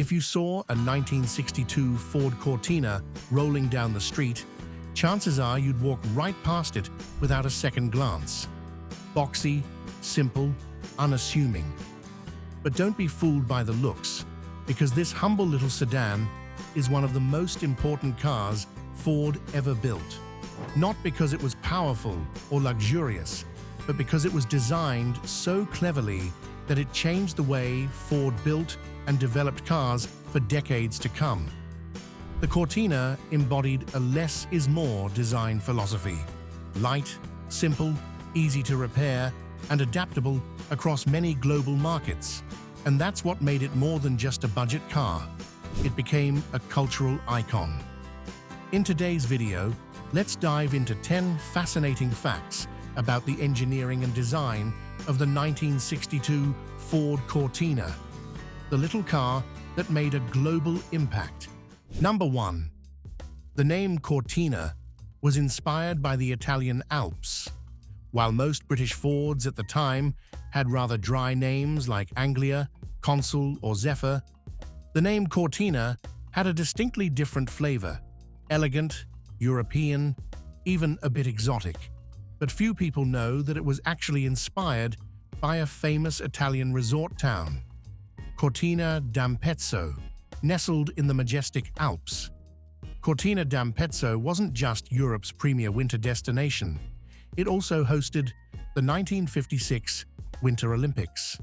If you saw a 1962 Ford Cortina rolling down the street, chances are you'd walk right past it without a second glance. Boxy, simple, unassuming. But don't be fooled by the looks, because this humble little sedan is one of the most important cars Ford ever built. Not because it was powerful or luxurious, but because it was designed so cleverly that it changed the way Ford built and developed cars for decades to come. The Cortina embodied a less is more design philosophy. Light, simple, easy to repair, and adaptable across many global markets. And that's what made it more than just a budget car. It became a cultural icon. In today's video, let's dive into 10 fascinating facts about the engineering and design of the 1962 Ford Cortina, the little car that made a global impact. Number 1. The name Cortina was inspired by the Italian Alps. While most British Fords at the time had rather dry names like Anglia, Consul, or Zephyr, the name Cortina had a distinctly different flavor: elegant, European, even a bit exotic. But few people know that it was actually inspired by a famous Italian resort town, Cortina d'Ampezzo, nestled in the majestic Alps. Cortina d'Ampezzo wasn't just Europe's premier winter destination. It also hosted the 1956 Winter Olympics.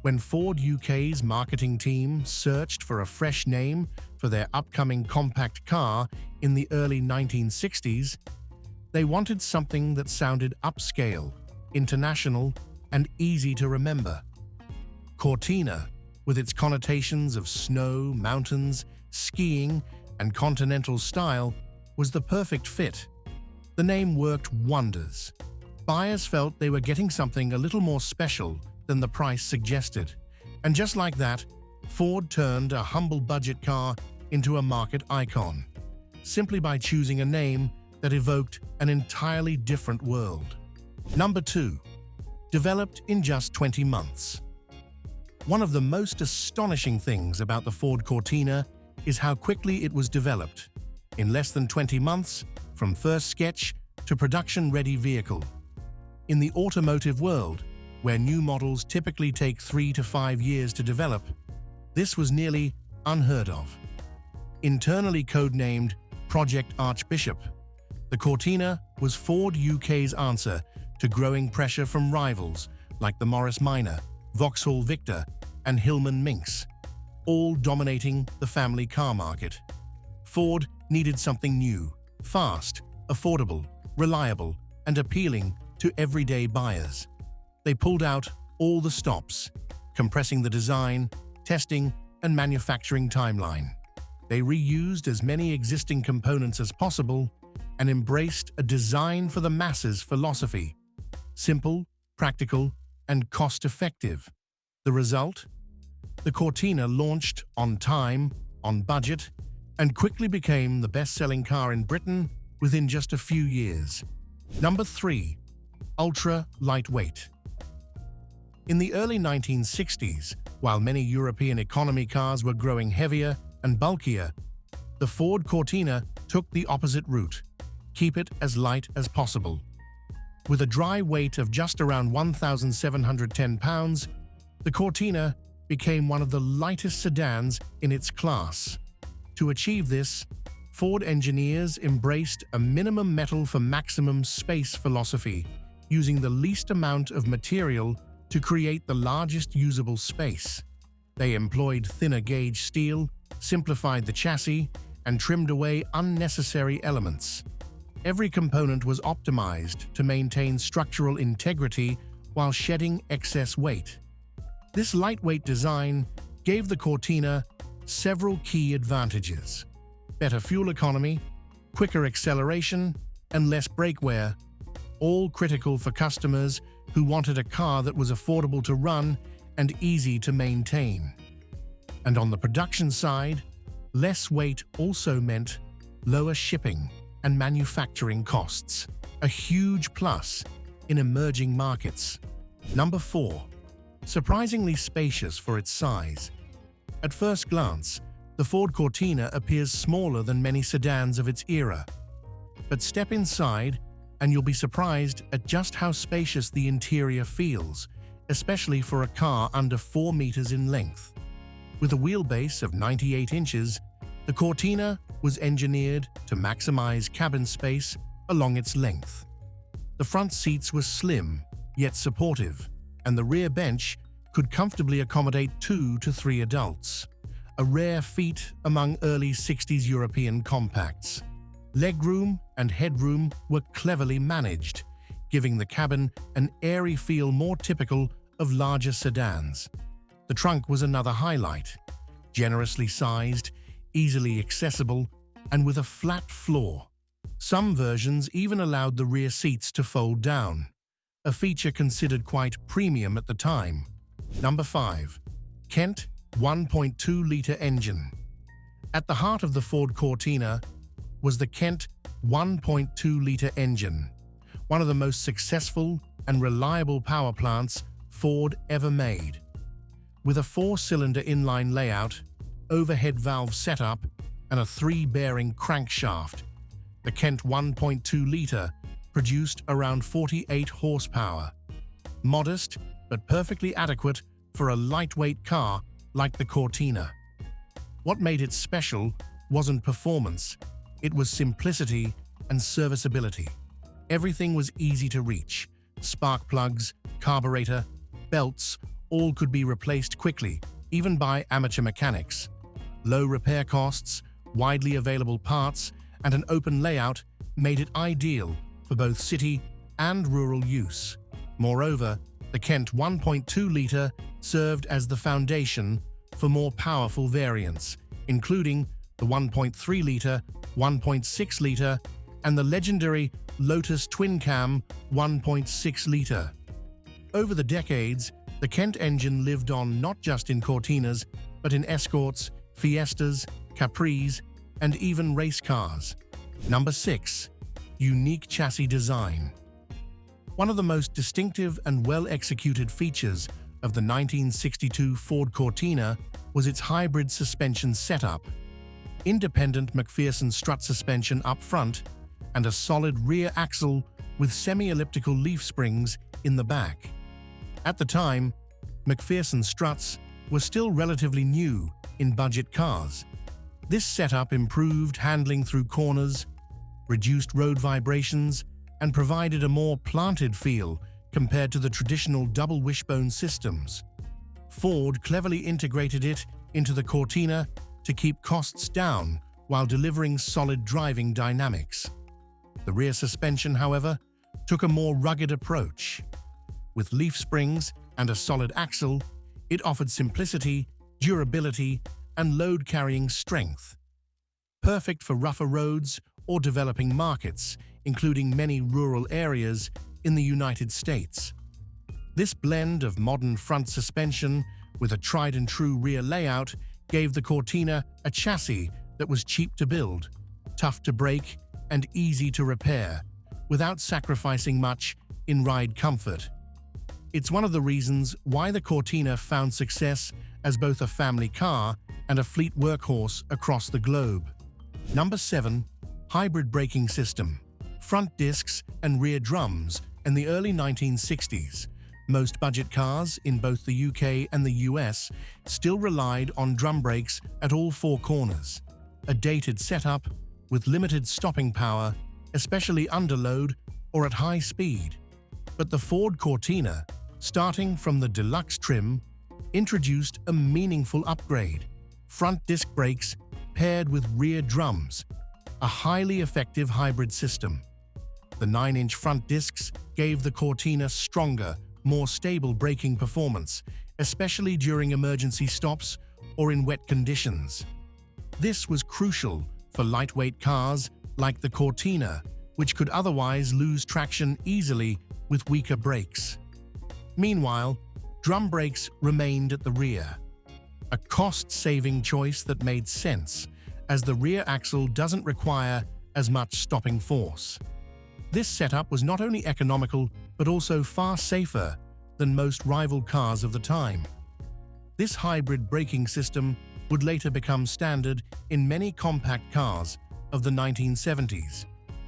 When Ford UK's marketing team searched for a fresh name for their upcoming compact car in the early 1960s, they wanted something that sounded upscale, international, and easy to remember. Cortina, with its connotations of snow, mountains, skiing, and continental style, was the perfect fit. The name worked wonders. Buyers felt they were getting something a little more special than the price suggested. And just like that, Ford turned a humble budget car into a market icon, simply by choosing a name that evoked an entirely different world. Number 2. Developed in just 20 months. One of the most astonishing things about the Ford Cortina is how quickly it was developed. In less than 20 months, from first sketch to production-ready vehicle. In the automotive world, where new models typically take 3 to 5 years to develop, this was nearly unheard of. Internally codenamed Project Archbishop, the Cortina was Ford UK's answer to growing pressure from rivals like the Morris Minor, Vauxhall Victor, and Hillman Minx, all dominating the family car market. Ford needed something new, fast, affordable, reliable, and appealing to everyday buyers. They pulled out all the stops, compressing the design, testing, and manufacturing timeline. They reused as many existing components as possible and embraced a design for the masses philosophy: simple, practical, and cost-effective. The result? The Cortina launched on time, on budget, and quickly became the best-selling car in Britain within just a few years. Number 3. Ultra-lightweight. In the early 1960s, while many European economy cars were growing heavier and bulkier, the Ford Cortina took the opposite route: keep it as light as possible. With a dry weight of just around 1,710 pounds, the Cortina became one of the lightest sedans in its class. To achieve this, Ford engineers embraced a minimum metal for maximum space philosophy, using the least amount of material to create the largest usable space. They employed thinner gauge steel, simplified the chassis, and trimmed away unnecessary elements. Every component was optimized to maintain structural integrity while shedding excess weight. This lightweight design gave the Cortina several key advantages: better fuel economy, quicker acceleration, and less brake wear, all critical for customers who wanted a car that was affordable to run and easy to maintain. And on the production side, less weight also meant lower shipping and manufacturing costs, a huge plus in emerging markets. Number 4. Surprisingly spacious for its size. At first glance, the Ford Cortina appears smaller than many sedans of its era. But step inside and you'll be surprised at just how spacious the interior feels, especially for a car under 4 meters in length. With a wheelbase of 98 inches, the Cortina was engineered to maximize cabin space along its length. The front seats were slim, yet supportive, and the rear bench could comfortably accommodate 2 to 3 adults, a rare feat among early 60s European compacts. Legroom and headroom were cleverly managed, giving the cabin an airy feel more typical of larger sedans. The trunk was another highlight, generously sized, easily accessible, and with a flat floor. Some versions even allowed the rear seats to fold down, a feature considered quite premium at the time. Number 5. Kent 1.2-liter engine. At the heart of the Ford Cortina was the Kent 1.2-liter engine, one of the most successful and reliable power plants Ford ever made. With a 4-cylinder inline layout, overhead valve setup, and a 3-bearing crankshaft, the Kent 1.2-liter produced around 48 horsepower. Modest, but perfectly adequate for a lightweight car like the Cortina. What made it special wasn't performance, it was simplicity and serviceability. Everything was easy to reach. Spark plugs, carburetor, belts, all could be replaced quickly, even by amateur mechanics. Low repair costs, widely available parts, and an open layout made it ideal for both city and rural use. Moreover, the Kent 1.2-liter served as the foundation for more powerful variants, including the 1.3-liter, 1.6-liter, and the legendary Lotus twin-cam 1.6-liter. Over the decades, the Kent engine lived on not just in Cortinas, but in Escorts, Fiestas, Capris, and even race cars. Number 6. Unique chassis design. One of the most distinctive and well-executed features of the 1962 Ford Cortina was its hybrid suspension setup. Independent McPherson strut suspension up front and a solid rear axle with semi-elliptical leaf springs in the back. At the time, McPherson struts were still relatively new in budget cars. This setup improved handling through corners, reduced road vibrations, and provided a more planted feel compared to the traditional double wishbone systems. Ford cleverly integrated it into the Cortina to keep costs down while delivering solid driving dynamics. The rear suspension, however, took a more rugged approach. With leaf springs and a solid axle, it offered simplicity, durability, and load-carrying strength. Perfect for rougher roads or developing markets, including many rural areas in the United States. This blend of modern front suspension with a tried-and-true rear layout gave the Cortina a chassis that was cheap to build, tough to break, and easy to repair, without sacrificing much in ride comfort. It's one of the reasons why the Cortina found success as both a family car and a fleet workhorse across the globe. Number 7. Hybrid braking system. Front discs and rear drums in the early 1960s. Most budget cars in both the UK and the US still relied on drum brakes at all 4 corners. A dated setup with limited stopping power, especially under load or at high speed. But the Ford Cortina, starting from the deluxe trim, introduced a meaningful upgrade. Front disc brakes paired with rear drums, a highly effective hybrid system. The 9-inch front discs gave the Cortina stronger, more stable braking performance, especially during emergency stops or in wet conditions. This was crucial for lightweight cars like the Cortina, which could otherwise lose traction easily with weaker brakes. Meanwhile, drum brakes remained at the rear, a cost-saving choice that made sense, as the rear axle doesn't require as much stopping force. This setup was not only economical, but also far safer than most rival cars of the time. This hybrid braking system would later become standard in many compact cars of the 1970s,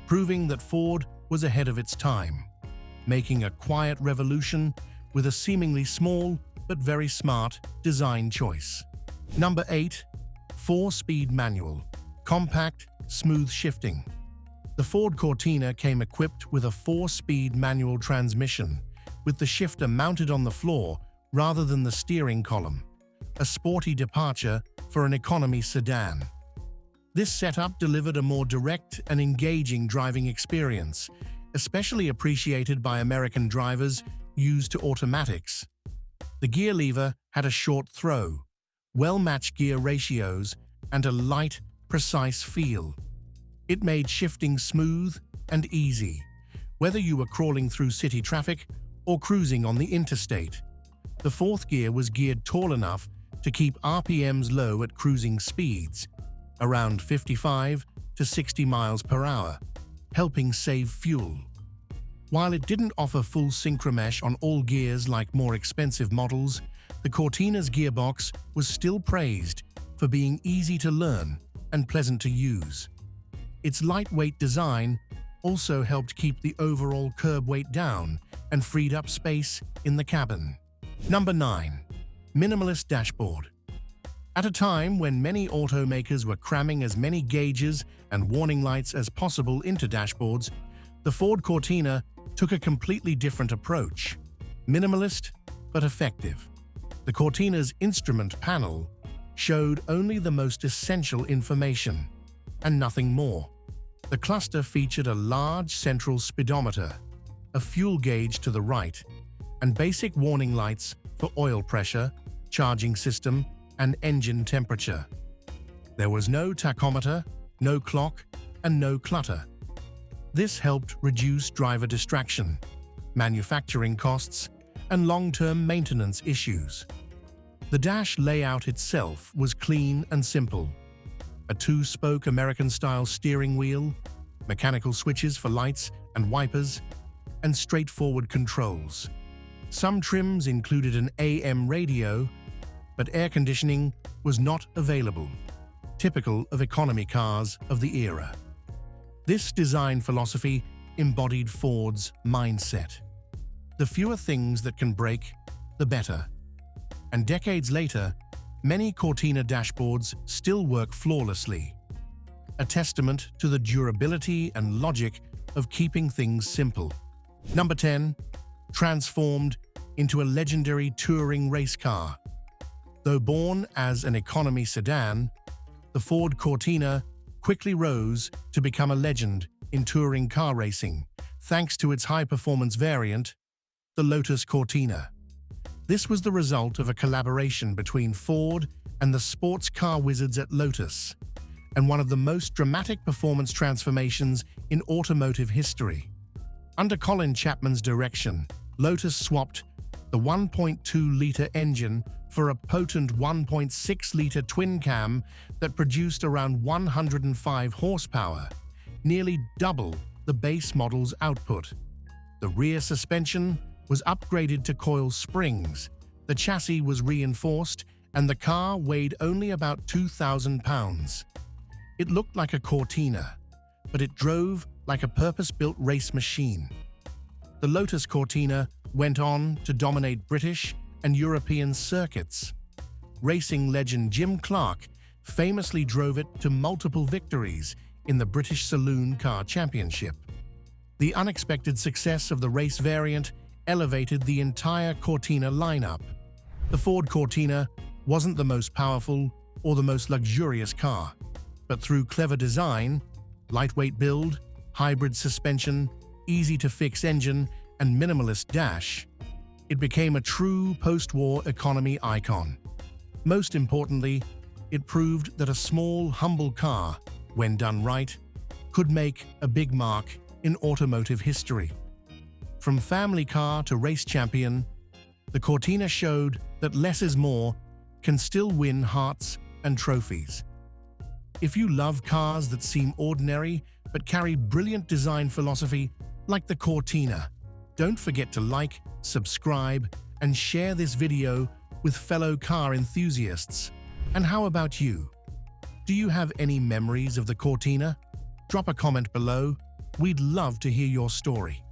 proving that Ford was ahead of its time, making a quiet revolution with a seemingly small but very smart design choice. Number 8. 4-speed manual. Compact, smooth shifting. The Ford Cortina came equipped with a 4-speed manual transmission, with the shifter mounted on the floor rather than the steering column, a sporty departure for an economy sedan. This setup delivered a more direct and engaging driving experience, especially appreciated by American drivers used to automatics. The gear lever had a short throw, well-matched gear ratios, and a light, precise feel. It made shifting smooth and easy, whether you were crawling through city traffic or cruising on the interstate. The fourth gear was geared tall enough to keep RPMs low at cruising speeds, around 55 to 60 miles per hour, helping save fuel. While it didn't offer full synchromesh on all gears like more expensive models, the Cortina's gearbox was still praised for being easy to learn and pleasant to use. Its lightweight design also helped keep the overall curb weight down and freed up space in the cabin. Number 9. Minimalist Dashboard. At a time when many automakers were cramming as many gauges and warning lights as possible into dashboards, the Ford Cortina took a completely different approach. Minimalist, but effective. The Cortina's instrument panel showed only the most essential information, and nothing more. The cluster featured a large central speedometer, a fuel gauge to the right, and basic warning lights for oil pressure, charging system, and engine temperature. There was no tachometer, no clock, and no clutter. This helped reduce driver distraction, manufacturing costs, and long-term maintenance issues. The dash layout itself was clean and simple. A 2-spoke American-style steering wheel, mechanical switches for lights and wipers, and straightforward controls. Some trims included an AM radio, but air conditioning was not available, typical of economy cars of the era. This design philosophy embodied Ford's mindset. The fewer things that can break, the better. And decades later, many Cortina dashboards still work flawlessly, a testament to the durability and logic of keeping things simple. Number 10. Transformed into a legendary touring race car. Though born as an economy sedan, the Ford Cortina quickly rose to become a legend in touring car racing, thanks to its high-performance variant, the Lotus Cortina. This was the result of a collaboration between Ford and the sports car wizards at Lotus, and one of the most dramatic performance transformations in automotive history. Under Colin Chapman's direction, Lotus swapped the 1.2-liter engine for a potent 1.6-liter twin-cam that produced around 105 horsepower, nearly double the base model's output. The rear suspension was upgraded to coil springs, the chassis was reinforced, and the car weighed only about 2,000 pounds. It looked like a Cortina, but it drove like a purpose-built race machine. The Lotus Cortina went on to dominate British and European circuits. Racing legend Jim Clark famously drove it to multiple victories in the British Saloon Car Championship. The unexpected success of the race variant elevated the entire Cortina lineup. The Ford Cortina wasn't the most powerful or the most luxurious car, but through clever design, lightweight build, hybrid suspension, easy-to-fix engine, and minimalist dash, it became a true post-war economy icon. Most importantly, it proved that a small, humble car, when done right, could make a big mark in automotive history. From family car to race champion, the Cortina showed that less is more can still win hearts and trophies. If you love cars that seem ordinary but carry brilliant design philosophy like the Cortina, don't forget to like, subscribe, and share this video with fellow car enthusiasts. And how about you? Do you have any memories of the Cortina? Drop a comment below. We'd love to hear your story.